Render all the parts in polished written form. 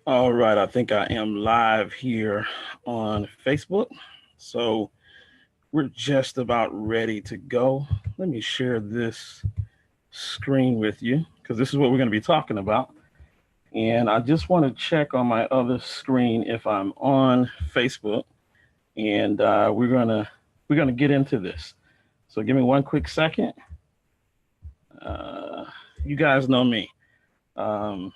All right, I think I am live here on Facebook. So we're just about ready to go. Let me share this screen with you because this is what we're going to be talking about. And I just want to check on my other screen if I'm on Facebook, and we're gonna get into this. So give me one quick second. Uh, you guys know me. Um,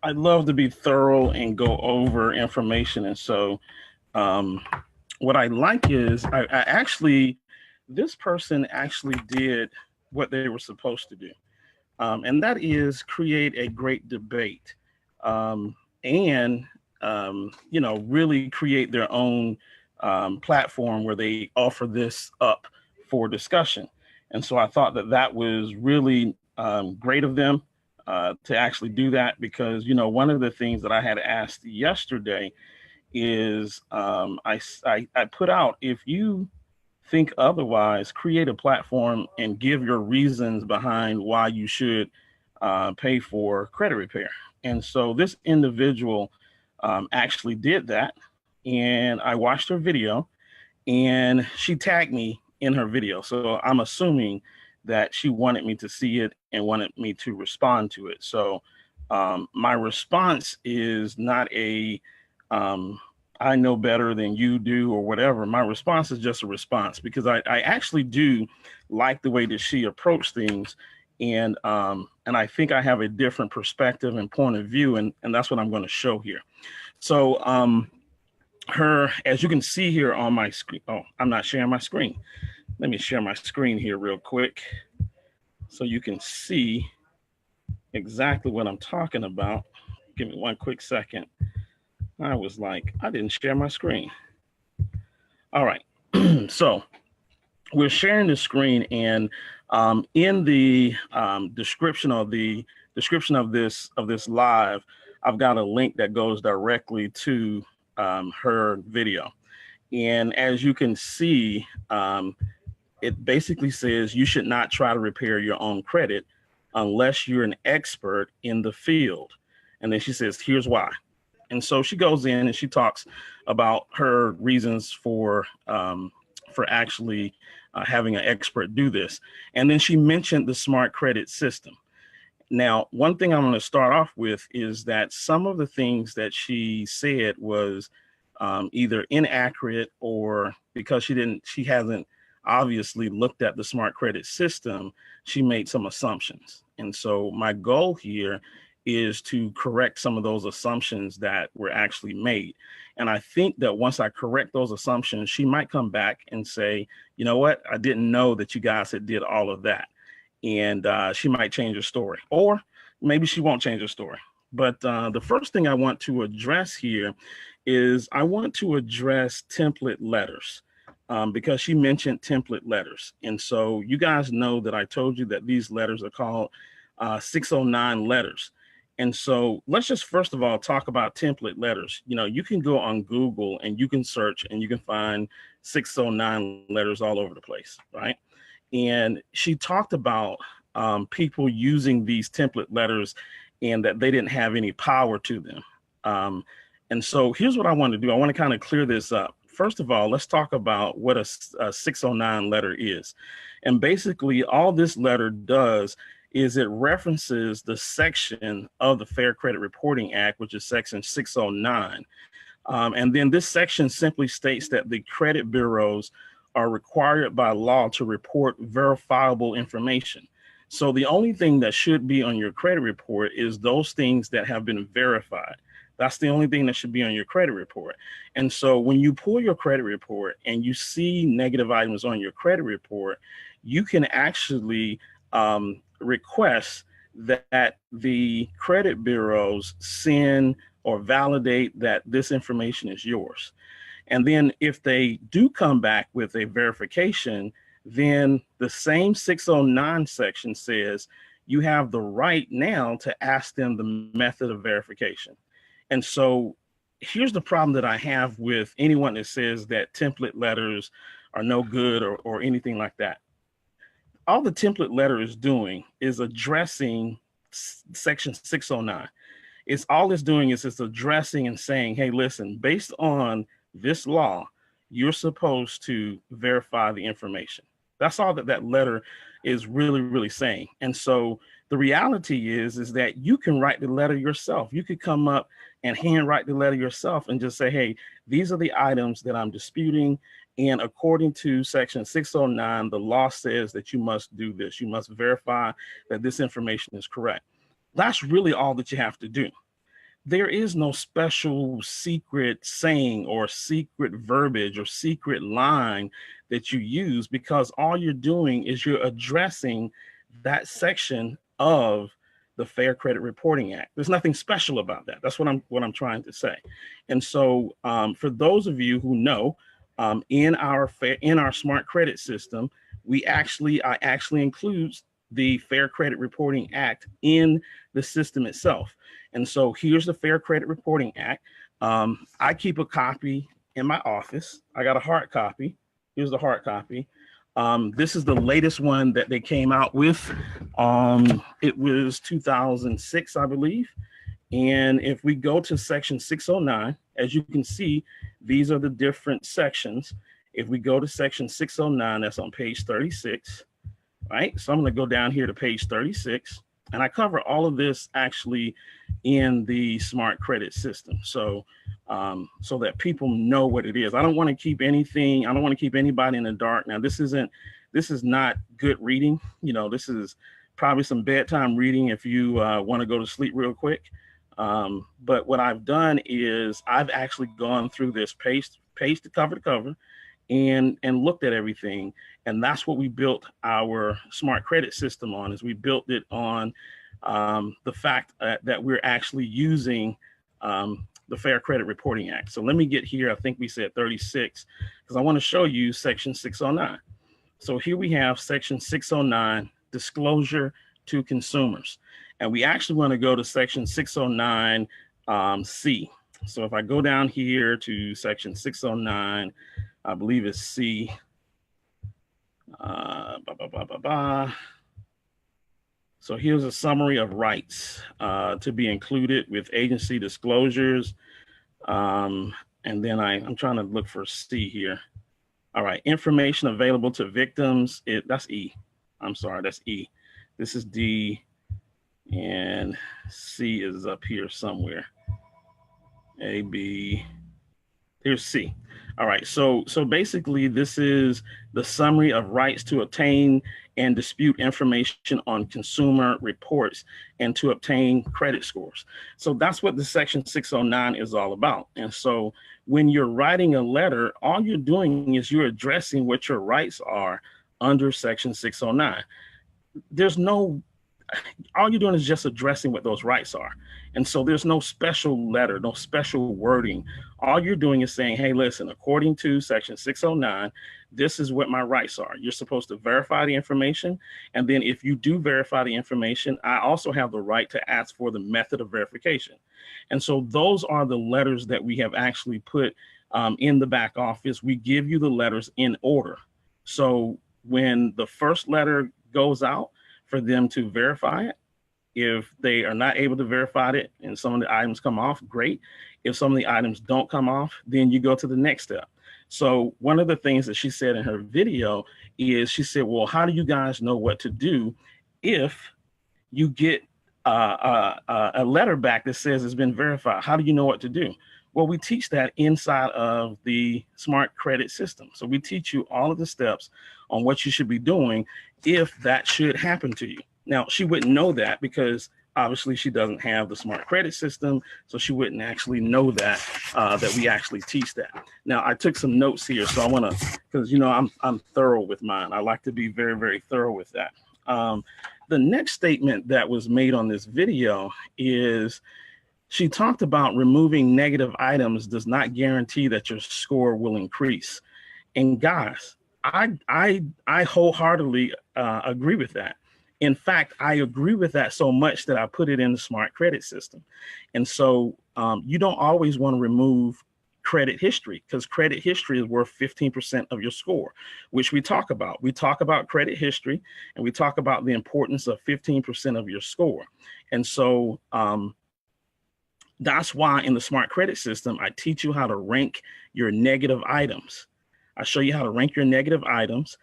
I love to be thorough and go over information, and so um, what I like is I actually this person actually did what they were supposed to do, and that is create a great debate, and really create their own platform where they offer this up for discussion. And so I thought that that was really great of them to actually do that because one of the things that I had asked yesterday is I put out, if you think otherwise, create a platform and give your reasons behind why you should pay for credit repair. And so this individual actually did that. And I watched her video and she tagged me in her video. So I'm assuming that she wanted me to see it and wanted me to respond to it. So my response is not a um, I know better than you do or whatever. My response is just a response because I actually do like the way that she approached things. And I think I have a different perspective and point of view, and that's what I'm going to show here. So her, as you can see here on my screen, oh, I'm not sharing my screen. Let me share my screen here real quick so you can see exactly what I'm talking about. Give me one quick second. I was like, I didn't share my screen. All right. So we're sharing the screen, and in the description of this live, I've got a link that goes directly to her video. And as you can see, it basically says you should not try to repair your own credit unless you're an expert in the field. And then she says, here's why. And so she goes in and she talks about her reasons for actually having an expert do this. And then she mentioned the smart credit system. Now, one thing I'm going to start off with is that some of the things that she said was either inaccurate, or because she hasn't obviously looked at the smart credit system, she made some assumptions. And so my goal here is to correct some of those assumptions that were actually made. And I think that once I correct those assumptions, she might come back and say, you know what, I didn't know that you guys had did all of that. And she might change her story, or maybe she won't change her story. But the first thing I want to address here is I want to address template letters, because she mentioned template letters. And so you guys know that I told you that these letters are called 609 letters. And so let's just first of all talk about template letters. You can go on Google and you can search and you can find 609 letters all over the place, right? And she talked about people using these template letters and that they didn't have any power to them. And so here's what I want to do. I want to kind of clear this up. First of all, let's talk about what a 609 letter is. And basically all this letter does is it references the section of the Fair Credit Reporting Act, which is section 609. And then this section simply states that the credit bureaus are required by law to report verifiable information. So the only thing that should be on your credit report is those things that have been verified. That's the only thing that should be on your credit report. And so when you pull your credit report and you see negative items on your credit report, you can actually request that the credit bureaus send or validate that this information is yours. And then if they do come back with a verification, then the same 609 section says you have the right now to ask them the method of verification. And so here's the problem that I have with anyone that says that template letters are no good or anything like that. All the template letter is doing is addressing section 609. It's all it's doing is it's addressing and saying, hey, listen, based on this law, you're supposed to verify the information. That's all that that letter is really, really saying. And so the reality is that you can write the letter yourself. You could come up and handwrite the letter yourself and just say, hey, these are the items that I'm disputing. And according to section 609, the law says that you must do this. You must verify that this information is correct. That's really all that you have to do. There is no special secret saying or secret verbiage or secret line that you use, because all you're doing is you're addressing that section of the Fair Credit Reporting Act. There's nothing special about that. That's what I'm trying to say. And so for those of you who know, in our smart credit system, I actually includes the Fair Credit Reporting Act in the system itself. And so here's the Fair Credit Reporting Act. I keep a copy in my office. I got a hard copy. Here's the hard copy. This is the latest one that they came out with. It was 2006, I believe. And if we go to section 609, as you can see, these are the different sections. If we go to section 609, that's on page 36, right? So I'm going to go down here to page 36, and I cover all of this actually in the smart credit system. So, so that people know what it is. I don't want to keep anything. I don't want to keep anybody in the dark. Now, this is not good reading. You know, this is probably some bedtime reading if you want to go to sleep real quick. But what I've done is I've actually gone through this page to cover and looked at everything. And that's what we built our smart credit system on, is we built it on the fact that we're actually using the Fair Credit Reporting Act. So let me get here. I think we said 36, because I want to show you section 609. So here we have section 609, disclosure to consumers. And we actually want to go to section 609 C. So if I go down here to section 609, I believe it's C. So here's a summary of rights to be included with agency disclosures. And then I'm trying to look for C here. All right, information available to victims. That's E. I'm sorry, that's E. This is D, and C is up here somewhere. A, B, here's C. All right, so basically this is the summary of rights to obtain and dispute information on consumer reports and to obtain credit scores. So that's what the section 609 is all about. And so when you're writing a letter, all you're doing is you're addressing what your rights are under section 609. All you're doing is just addressing what those rights are. And so there's no special letter, no special wording. All you're doing is saying, hey, listen, according to section 609, this is what my rights are. You're supposed to verify the information. And then if you do verify the information, I also have the right to ask for the method of verification. And so those are the letters that we have actually put in the back office. We give you the letters in order. So when the first letter goes out for them to verify it, if they are not able to verify it and some of the items come off, great. If some of the items don't come off, then you go to the next step. So one of the things that she said in her video is she said, well, how do you guys know what to do if you get a letter back that says it's been verified? How do you know what to do? Well, we teach that inside of the smart credit system. So we teach you all of the steps on what you should be doing if that should happen to you. Now, she wouldn't know that because obviously she doesn't have the smart credit system, so she wouldn't actually know that that we actually teach that. Now, I took some notes here, so I want to, because you know I'm thorough with mine. I like to be very, very thorough with that. The next statement that was made on this video is she talked about removing negative items does not guarantee that your score will increase. And guys, I wholeheartedly agree with that. In fact, I agree with that so much that I put it in the smart credit system. And so you don't always want to remove credit history, because credit history is worth 15% of your score, which we talk about. We talk about credit history and we talk about the importance of 15% of your score. And so That's why in the smart credit system, I teach you how to rank your negative items. I show you how to rank your negative items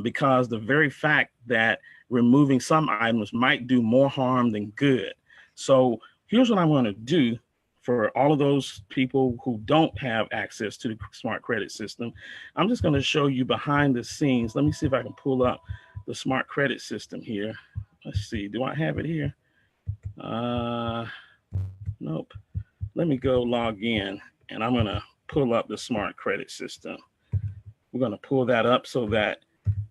because the very fact that removing some items might do more harm than good. So here's what I'm going to do for all of those people who don't have access to the smart credit system. I'm just going to show you behind the scenes. Let me see if I can pull up the smart credit system here. Let's see. Do I have it here? Nope. Let me go log in and I'm going to pull up the smart credit system. We're going to pull that up so that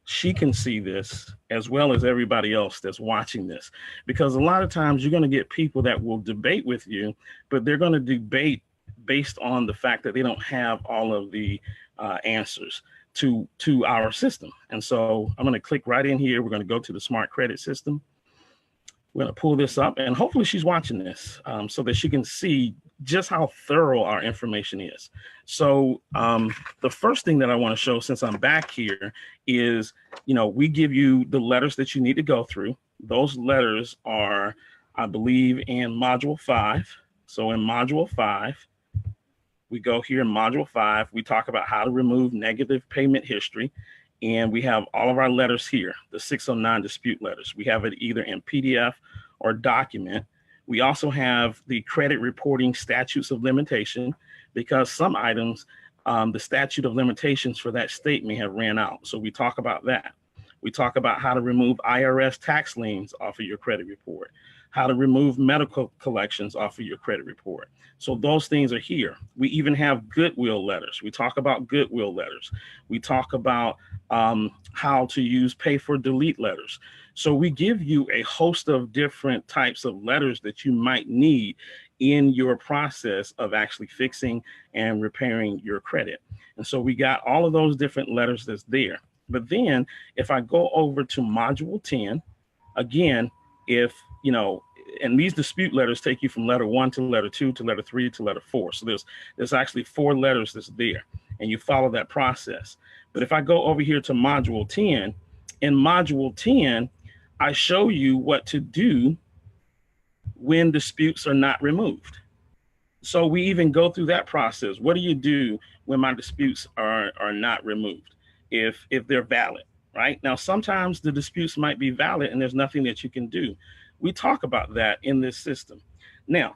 she can see this as well as everybody else that's watching this. Because a lot of times you're going to get people that will debate with you, but they're going to debate based on the fact that they don't have all of the answers to our system. And so I'm going to click right in here. We're going to go to the smart credit system. We're going to pull this up and hopefully she's watching this so that she can see just how thorough our information is. So the first thing that I want to show since I'm back here is, we give you the letters that you need to go through. Those letters are, I believe, in module 5. So in module 5, we go here in module 5, we talk about how to remove negative payment history. And we have all of our letters here, the 609 dispute letters. We have it either in PDF or document. We also have the credit reporting statutes of limitation because some items, the statute of limitations for that state may have ran out. So we talk about that. We talk about how to remove IRS tax liens off of your credit report, how to remove medical collections off of your credit report. So those things are here. We even have goodwill letters. We talk about goodwill letters. We talk about how to use pay for delete letters. So we give you a host of different types of letters that you might need in your process of actually fixing and repairing your credit. And so we got all of those different letters that's there. But then if I go over to module 10, again, and these dispute letters take you from letter 1 to letter 2 to letter 3 to letter 4. So there's actually 4 letters that's there, and you follow that process. But if I go over here to module 10, in module 10, I show you what to do when disputes are not removed. So we even go through that process. What do you do when my disputes are not removed if they're valid, right? Now, sometimes the disputes might be valid and there's nothing that you can do. We talk about that in this system. Now,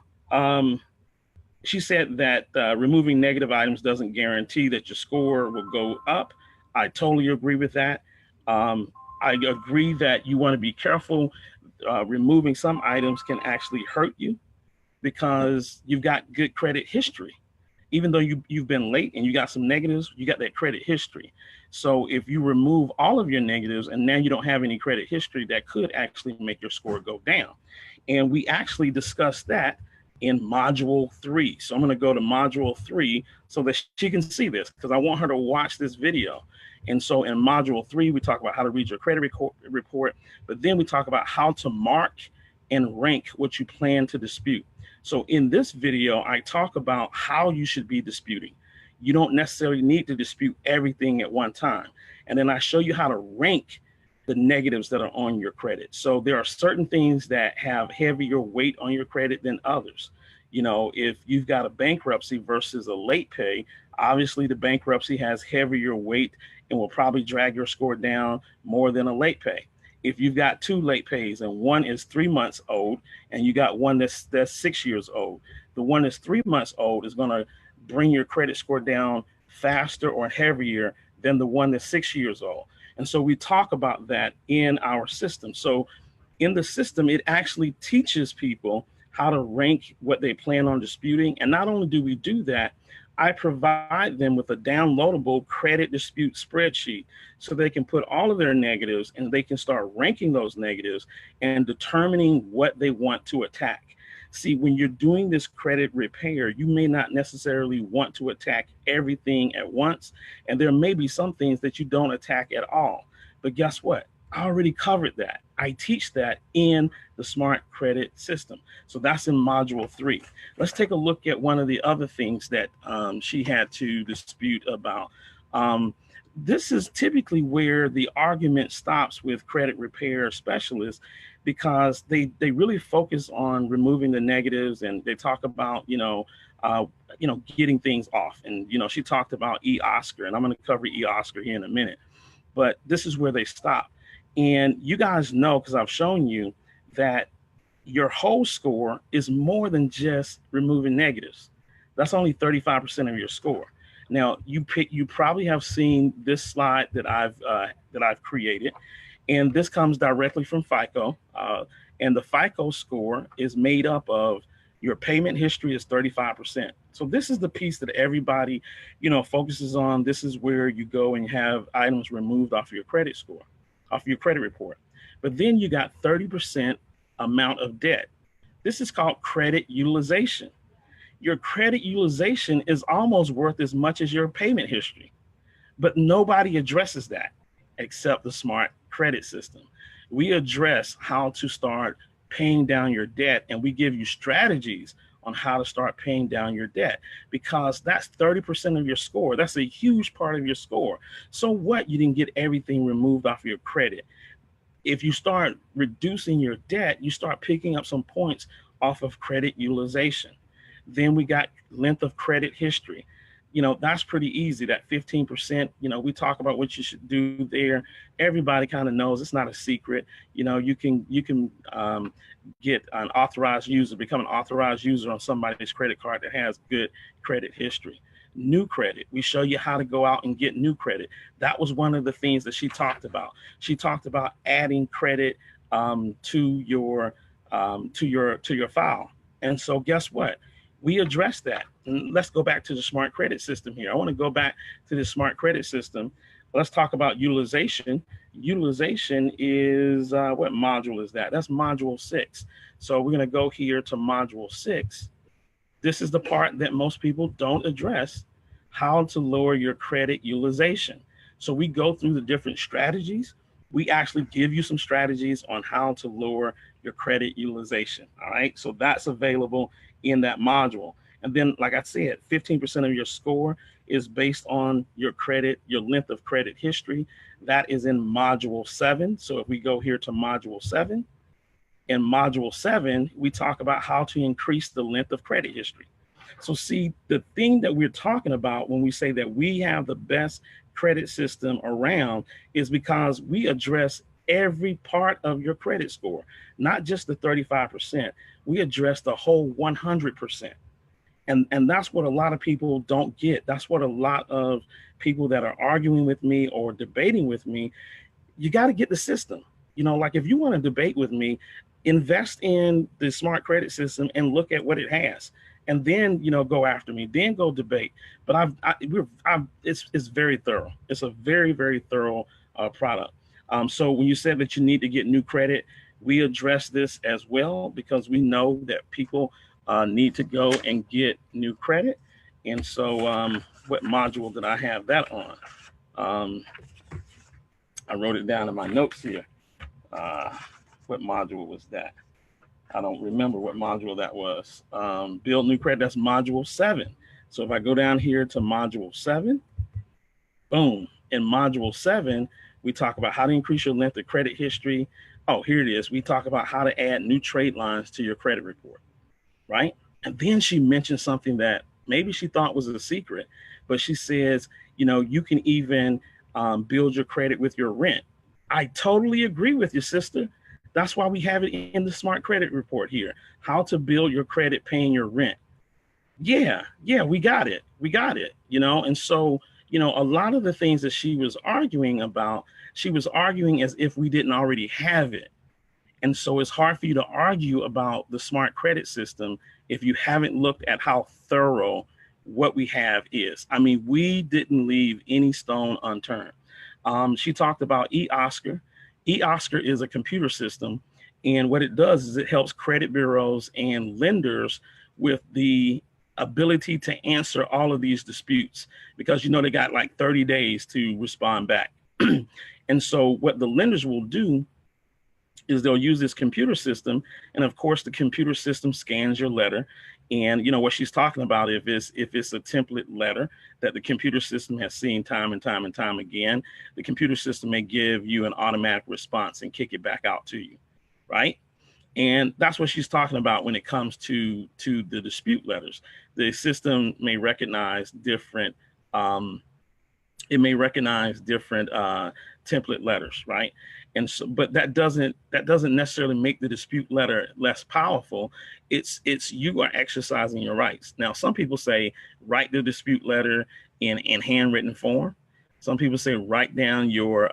she said that removing negative items doesn't guarantee that your score will go up. I totally agree with that. I agree that you want to be careful. Removing some items can actually hurt you because you've got good credit history. Even though you've been late and you got some negatives, you got that credit history. So if you remove all of your negatives and now you don't have any credit history, that could actually make your score go down. And we actually discussed that in module 3. So I'm going to go to module 3 so that she can see this because I want her to watch this video. And so in module 3, we talk about how to read your credit report, but then we talk about how to mark and rank what you plan to dispute. So in this video, I talk about how you should be disputing. You don't necessarily need to dispute everything at one time. And then I show you how to rank the negatives that are on your credit. So there are certain things that have heavier weight on your credit than others. If you've got a bankruptcy versus a late pay, obviously the bankruptcy has heavier weight and will probably drag your score down more than a late pay. If you've got 2 late pays and one is 3 months old and you got one that's 6 years old, the one that's 3 months old is going to bring your credit score down faster or heavier than the one that's 6 years old. And so we talk about that in our system. So in the system, it actually teaches people how to rank what they plan on disputing. And not only do we do that, I provide them with a downloadable credit dispute spreadsheet so they can put all of their negatives and they can start ranking those negatives and determining what they want to attack. See, when you're doing this credit repair, you may not necessarily want to attack everything at once. And there may be some things that you don't attack at all. But guess what? I already covered that. I teach that in the smart credit system. So that's in module 3. Let's take a look at one of the other things that she had to dispute about. This is typically where the argument stops with credit repair specialists. because they really focus on removing the negatives, and they talk about, getting things off. And, she talked about Oscar, and I'm going to cover Oscar here in a minute, but this is where they stop. And you guys know, because I've shown you that your whole score is more than just removing negatives. That's only 35% of your score. Now you probably have seen this slide that I've created, and this comes directly from FICO. And the FICO score is made up of your payment history is 35%. So this is the piece that everybody, focuses on. This is where you go and have items removed off your credit score, off your credit report. But then you got 30% amount of debt. This is called credit utilization. Your credit utilization is almost worth as much as your payment history, but nobody addresses that except the smart credit system. We address how to start paying down your debt, and we give you strategies on how to start paying down your debt, because that's 30% of your score. That's a huge part of your score. So what? You didn't get everything removed off your credit. If you start reducing your debt, you start picking up some points off of credit utilization. Then we got length of credit history. That's pretty easy. That 15%, we talk about what you should do there. Everybody kind of knows. It's not a secret. You can get an authorized user, become an authorized user on somebody's credit card that has good credit history. New credit. We show you how to go out and get new credit. That was one of the things that she talked about. She talked about adding credit to your file. And so guess what? We address that. And let's go back to the smart credit system here. I want to go back to the smart credit system. Let's talk about utilization. Utilization is, what module is that? That's module 6. So we're going to go here to module 6. This is the part that most people don't address, how to lower your credit utilization. So we go through the different strategies. We actually give you some strategies on how to lower your credit utilization. All right. So that's available in that module. And then, like I said, 15% of your score is based on your credit, your length of credit history. That is in module 7. So if we go here to module 7, in module 7, we talk about how to increase the length of credit history. So see, the thing that we're talking about when we say that we have the best credit system around is because we address every part of your credit score, not just the 35%. We address the whole 100%. And that's what a lot of people don't get. That's what a lot of people that are arguing with me or debating with me, you got to get the system. Like if you want to debate with me, invest in the smart credit system and look at what it has, and then go after me, then go debate. But it's very thorough. It's a very, very thorough product. So when you said that you need to get new credit, we address this as well, because we know that people need to go and get new credit. And so what module did I have that on? I wrote it down in my notes here. What module was that? I don't remember what module that was. Build new credit, that's module 7. So if I go down here to module 7, boom, in module 7, we talk about how to increase your length of credit history. Oh, here it is. We talk about how to add new trade lines to your credit report, right? And then she mentioned something that maybe she thought was a secret, but she says, you can even build your credit with your rent. I totally agree with you, sister. That's why we have it in the smart credit report here, how to build your credit paying your rent. Yeah, we got it. And so, a lot of the things that she was arguing about, she was arguing as if we didn't already have it. And so it's hard for you to argue about the smart credit system if you haven't looked at how thorough what we have is. I mean, we didn't leave any stone unturned. She talked about Oscar. Oscar is a computer system, and what it does is it helps credit bureaus and lenders with the ability to answer all of these disputes, because they got like 30 days to respond back. And so what the lenders will do is they'll use this computer system, and of course the computer system scans your letter. And what she's talking about, if it's a template letter that the computer system has seen time and time and time again, the computer system may give you an automatic response and kick it back out to you, right? And that's what she's talking about when it comes to the dispute letters. The system may recognize different it may recognize different template letters, right? And so, but that doesn't necessarily make the dispute letter less powerful. It's you are exercising your rights. Now, some people say write the dispute letter in handwritten form. Some people say write down your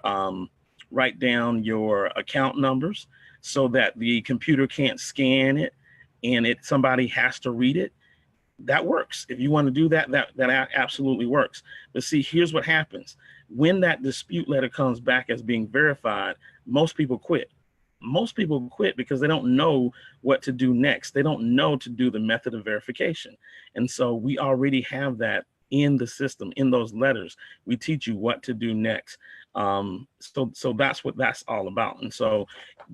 account numbers so that the computer can't scan it and somebody has to read it. That works. If you want to do that, that absolutely works. But see, here's what happens. When that dispute letter comes back as being verified, most people quit. Most people quit because they don't know what to do next. They don't know to do the method of verification. And so we already have that in the system, in those letters. We teach you what to do next. So that's what that's all about. And so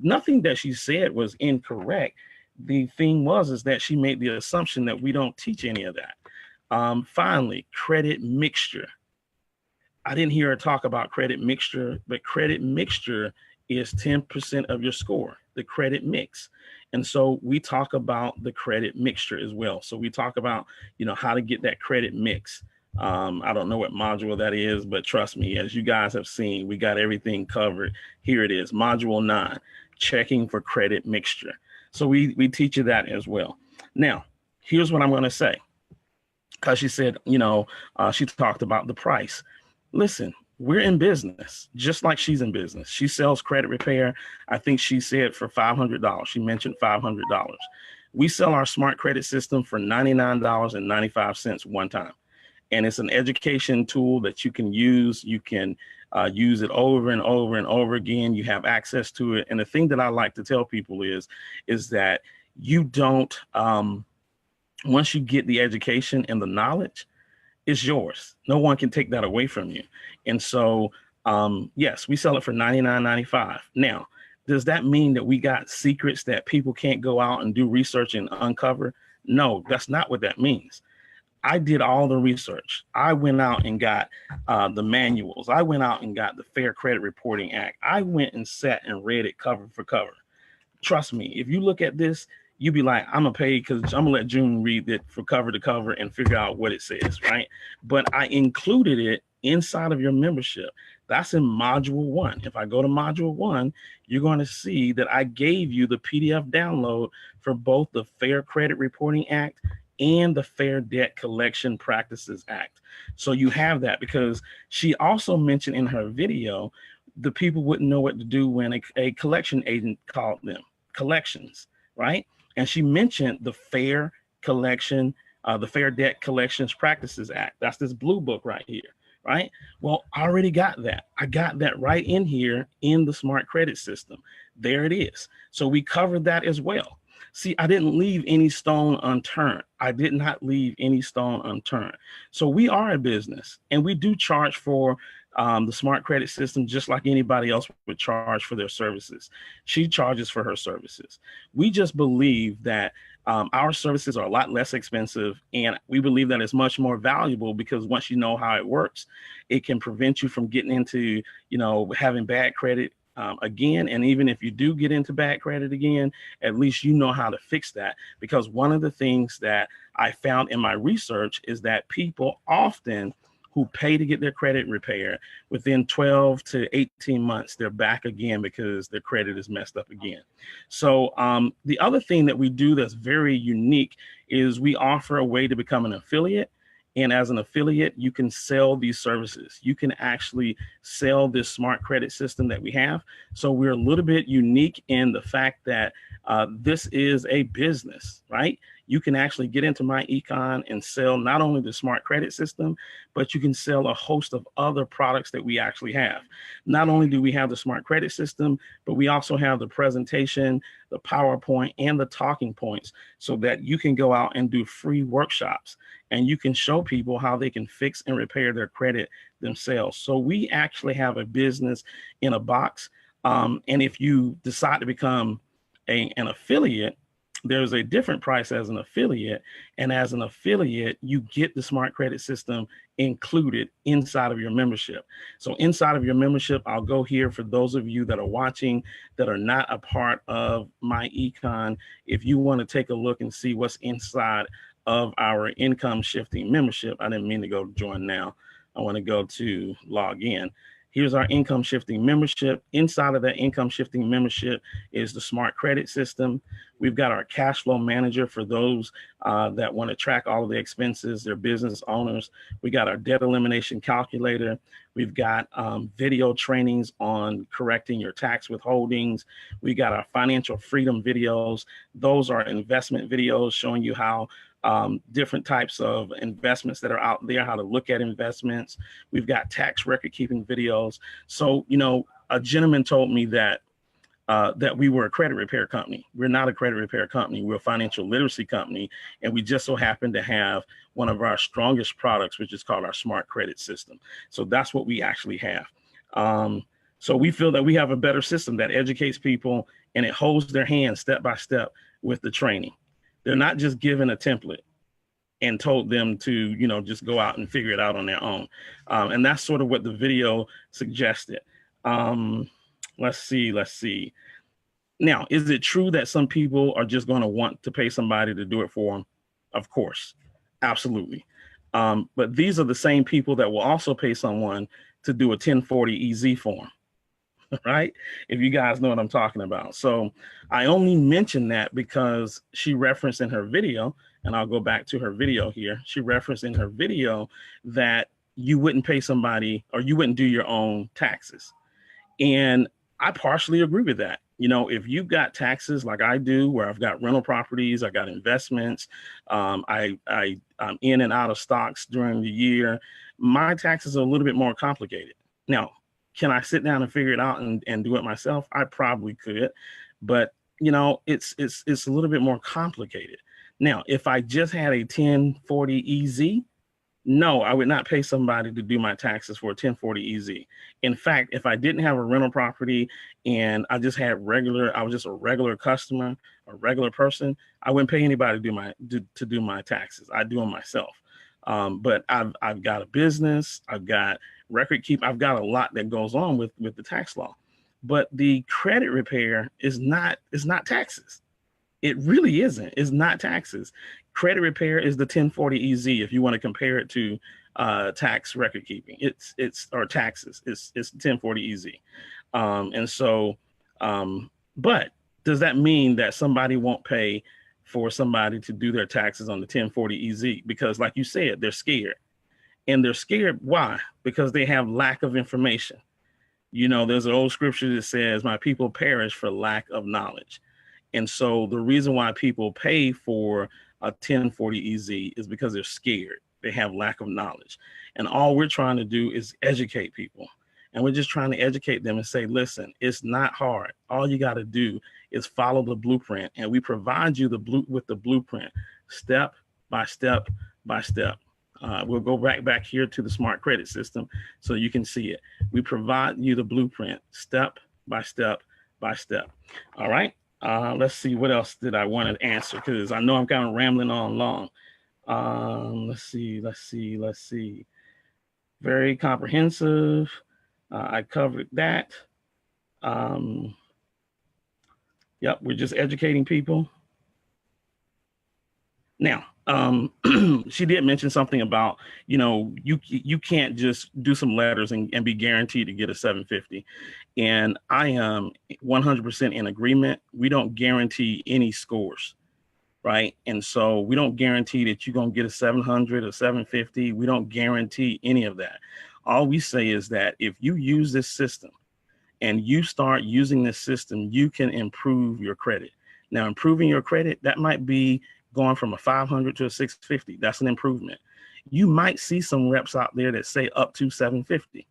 nothing that she said was incorrect. The thing is that she made the assumption that we don't teach any of that. Finally, credit mixture. I didn't hear her talk about credit mixture, but credit mixture is 10% of your score, the credit mix. And so we talk about the credit mixture as well. So we talk about, how to get that credit mix. I don't know what module that is, but trust me, as you guys have seen, we got everything covered. Here it is, module 9, checking for credit mixture. So we teach you that as well. Now, here's what I'm going to say, because she said, she talked about the price. Listen, we're in business, just like she's in business. She sells credit repair. I think she said for $500. She mentioned $500. We sell our smart credit system for $99.95 one time. And it's an education tool that you can use. You can use it over and over and over again. You have access to it. And the thing that I like to tell people is that you don't, once you get the education and the knowledge, it's yours. No one can take that away from you. And so, yes, we sell it for $99.95. Now, does that mean that we got secrets that people can't go out and do research and uncover? No, that's not what that means. I did all the research. I went out and got the manuals. I went out and got the Fair Credit Reporting Act. I went and sat and read it cover for cover. Trust me, if you look at this, you'd be like, I'm gonna pay because I'm gonna let June read it for cover to cover and figure out what it says, right? But I included it inside of your membership. That's in module 1. If I go to module 1, you're going to see that I gave you the PDF download for both the Fair Credit Reporting Act and the Fair Debt Collection Practices Act. So you have that, because she also mentioned in her video, the people wouldn't know what to do when a collection agent called them collections, right? And she mentioned the Fair Collection, the Fair Debt Collections Practices Act. That's this blue book right here, right? Well, I already got that. I got that right in here in the smart credit system. There it is. So we covered that as well. See, I didn't leave any stone unturned. I did not leave any stone unturned. So we are a business, and we do charge for the smart credit system just like anybody else would charge for their services. She charges for her services. We just believe that our services are a lot less expensive, and we believe that it's much more valuable because once you know how it works, it can prevent you from getting into, having bad credit again. And even if you do get into bad credit again, at least you know how to fix that. Because one of the things that I found in my research is that people often who pay to get their credit repaired, within 12 to 18 months, they're back again because their credit is messed up again. So the other thing that we do that's very unique is we offer a way to become an affiliate. And as an affiliate, you can sell these services. You can actually sell this smart credit system that we have. So we're a little bit unique in the fact that this is a business, right? You can actually get into my Econ and sell not only the smart credit system, but you can sell a host of other products that we actually have. Not only do we have the smart credit system, but we also have the presentation, the PowerPoint, and the talking points so that you can go out and do free workshops and you can show people how they can fix and repair their credit themselves. So we actually have a business in a box. And if you decide to become an affiliate, there's a different price as an affiliate. And as an affiliate, you get the smart credit system included inside of your membership. So inside of your membership, I'll go here for those of you that are watching that are not a part of my econ. If you want to take a look and see what's inside of our income shifting membership, I didn't mean to go join now. I want to go to log in. Here's our income shifting membership. Inside of that income shifting membership is the smart credit system. We've got our cash flow manager for those that want to track all of the expenses, they're business owners. We got our debt elimination calculator. We've got video trainings on correcting your tax withholdings. We got our financial freedom videos. Those are investment videos showing you how different types of investments that are out there, how to look at investments. We've got tax record keeping videos. So, you know, a gentleman told me that that we were a credit repair company. We're not a credit repair company. We're a financial literacy company. And we just so happen to have one of our strongest products, which is called our smart credit system. So that's what we actually have. So we feel that we have a better system that educates people and it holds their hand step by step with the training. They're not just given a template and told them to, you know, just go out and figure it out on their own. And that's sort of what the video suggested. Let's see. Now, is it true that some people are just going to want to pay somebody to do it for them? Of course, absolutely. But these are the same people that will also pay someone to do a 1040 EZ form. Right? If you guys know what I'm talking about. So I only mention that because she referenced in her video, and I'll go back to her video here. She referenced in her video that you wouldn't pay somebody or you wouldn't do your own taxes. And I partially agree with that. You know, if you've got taxes like I do, where I've got rental properties, I got investments, I'm in and out of stocks during the year, my taxes are a little bit more complicated. Now, can I sit down and figure it out and do it myself? I probably could, but you know, it's a little bit more complicated. Now, if I just had a 1040 EZ, no, I would not pay somebody to do my taxes for a 1040 EZ. In fact, if I didn't have a rental property and I was just a regular customer, a regular person, I wouldn't pay anybody to do my taxes. I do them myself. But I've got a business, I've got record keep, I've got a lot that goes on with the tax law. But the credit repair is not taxes. It really isn't. It's not taxes. Credit repair is the 1040 EZ if you want to compare it to tax record keeping. It's or taxes. It's 1040 EZ. And so, but does that mean that somebody won't pay for somebody to do their taxes on the 1040 EZ? Because like you said, they're scared. And they're scared. Why? Because they have lack of information. You know, there's an old scripture that says, my people perish for lack of knowledge. And so the reason why people pay for a 1040 EZ is because they're scared. They have lack of knowledge. And all we're trying to do is educate people. And we're just trying to educate them and say, listen, it's not hard. All you got to do is follow the blueprint. And we provide you with the blueprint, step by step by step. We'll go back here to the smart credit system so you can see it. We provide you the blueprint, step by step by step. All right. Let's see, what else did I want to answer? Because I know I'm kind of rambling on long. Let's see. Very comprehensive. I covered that. Yep, we're just educating people. Now, she did mention something about, you know, you can't just do some letters and be guaranteed to get a 750. And I am 100% in agreement. We don't guarantee any scores, right? And so we don't guarantee that you're going to get a 700 or 750. We don't guarantee any of that. All we say is that if you use this system and you start using this system, you can improve your credit. Now, improving your credit, that might be going from a 500 to a 650. That's an improvement. You might see some reps out there that say up to 750.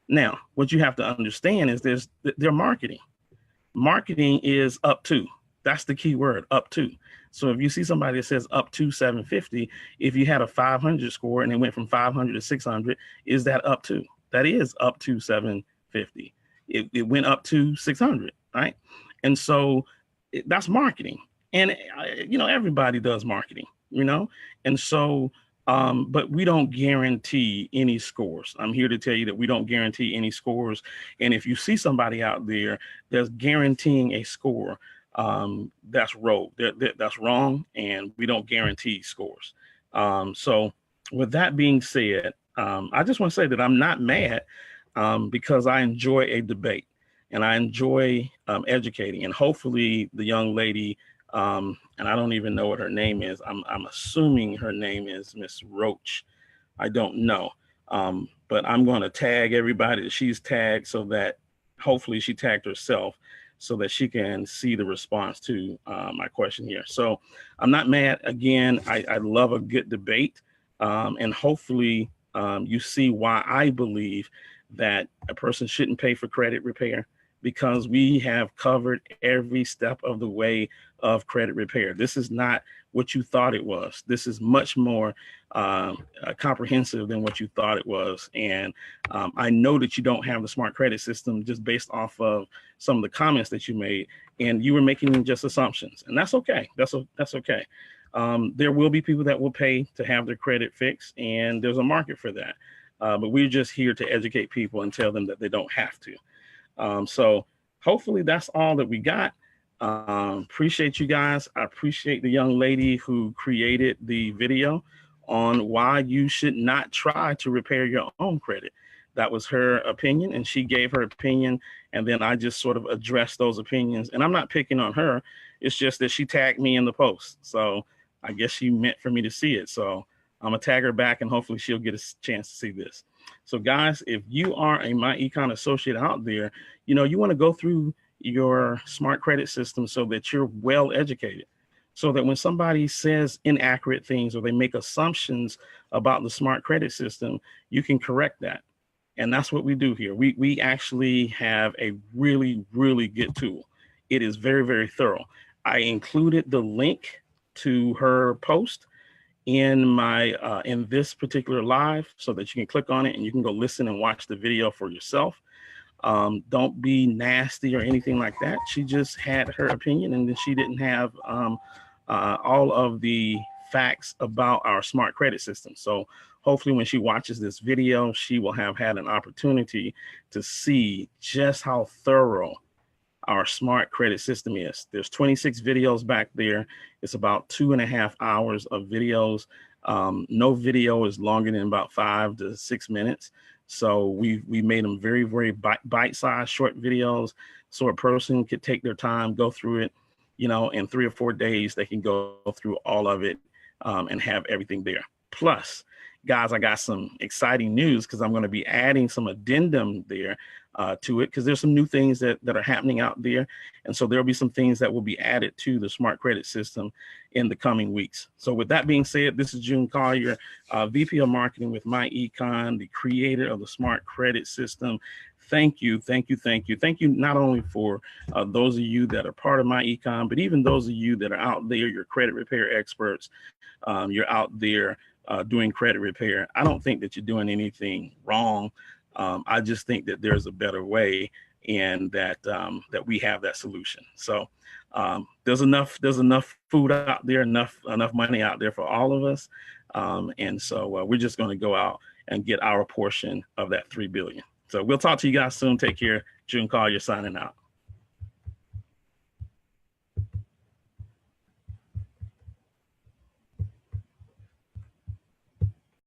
Now, what you have to understand is they're marketing. Marketing is up to. That's the key word, up to. So if you see somebody that says up to 750, if you had a 500 score and it went from 500 to 600, is that up to? That is up to 750. It went up to 600, right? And so that's marketing. And, you know, everybody does marketing, you know, and so, but we don't guarantee any scores. I'm here to tell you that we don't guarantee any scores. And if you see somebody out there that's guaranteeing a score, that's rogue. That's wrong, and we don't guarantee scores. So with that being said, I just want to say that I'm not mad, because I enjoy a debate and I enjoy educating, and hopefully the young lady, and I don't even know what her name is. I'm assuming her name is Miss Roach. I don't know. But I'm going to tag everybody that she's tagged, so that hopefully she tagged herself so that she can see the response to my question here. So I'm not mad. Again, I love a good debate. And hopefully you see why I believe that a person shouldn't pay for credit repair, because we have covered every step of the way of credit repair. This is not what you thought it was. This is much more comprehensive than what you thought it was. And I know that you don't have the smart credit system just based off of some of the comments that you made, and you were making just assumptions, and that's okay. That's okay. There will be people that will pay to have their credit fixed, and there's a market for that. But we're just here to educate people and tell them that they don't have to. So hopefully that's all that we got. Appreciate you guys. I appreciate the young lady who created the video on why you should not try to repair your own credit. That was her opinion, and she gave her opinion, and then I just sort of addressed those opinions. And I'm not picking on her. It's just that she tagged me in the post. So I guess she meant for me to see it. So I'm gonna tag her back, and hopefully she'll get a chance to see this. So guys, if you are a My Econ associate out there, you know, you want to go through your smart credit system so that you're well educated, so that when somebody says inaccurate things or they make assumptions about the smart credit system, you can correct that. And that's what we do here. We actually have a really, really good tool. It is very, very thorough. I included the link to her post in my in this particular live, so that you can click on it and you can go listen and watch the video for yourself. Don't be nasty or anything like that. She just had her opinion, and then she didn't have all of the facts about our smart credit system. So hopefully when she watches this video, she will have had an opportunity to see just how thorough our smart credit system is. There's 26 videos back there. It's about 2.5 hours of videos. No video is longer than about 5 to 6 minutes. So we made them very, very bite-sized short videos, so a person could take their time, go through it, you know, in 3 or 4 days, they can go through all of it and have everything there. Plus, guys, I got some exciting news, because I'm going to be adding some addendum there to it, because there's some new things that are happening out there. And so there'll be some things that will be added to the smart credit system in the coming weeks. So with that being said, this is June Collier, VP of Marketing with My Econ, the creator of the smart credit system. Thank you, thank you, thank you. Thank you not only for those of you that are part of My Econ, but even those of you that are out there, you're credit repair experts. You're out there doing credit repair. I don't think that you're doing anything wrong. I just think that there's a better way, and that that we have that solution. So there's enough food out there, enough money out there for all of us. And so we're just going to go out and get our portion of that $3 billion. So we'll talk to you guys soon. Take care. June Collier signing out.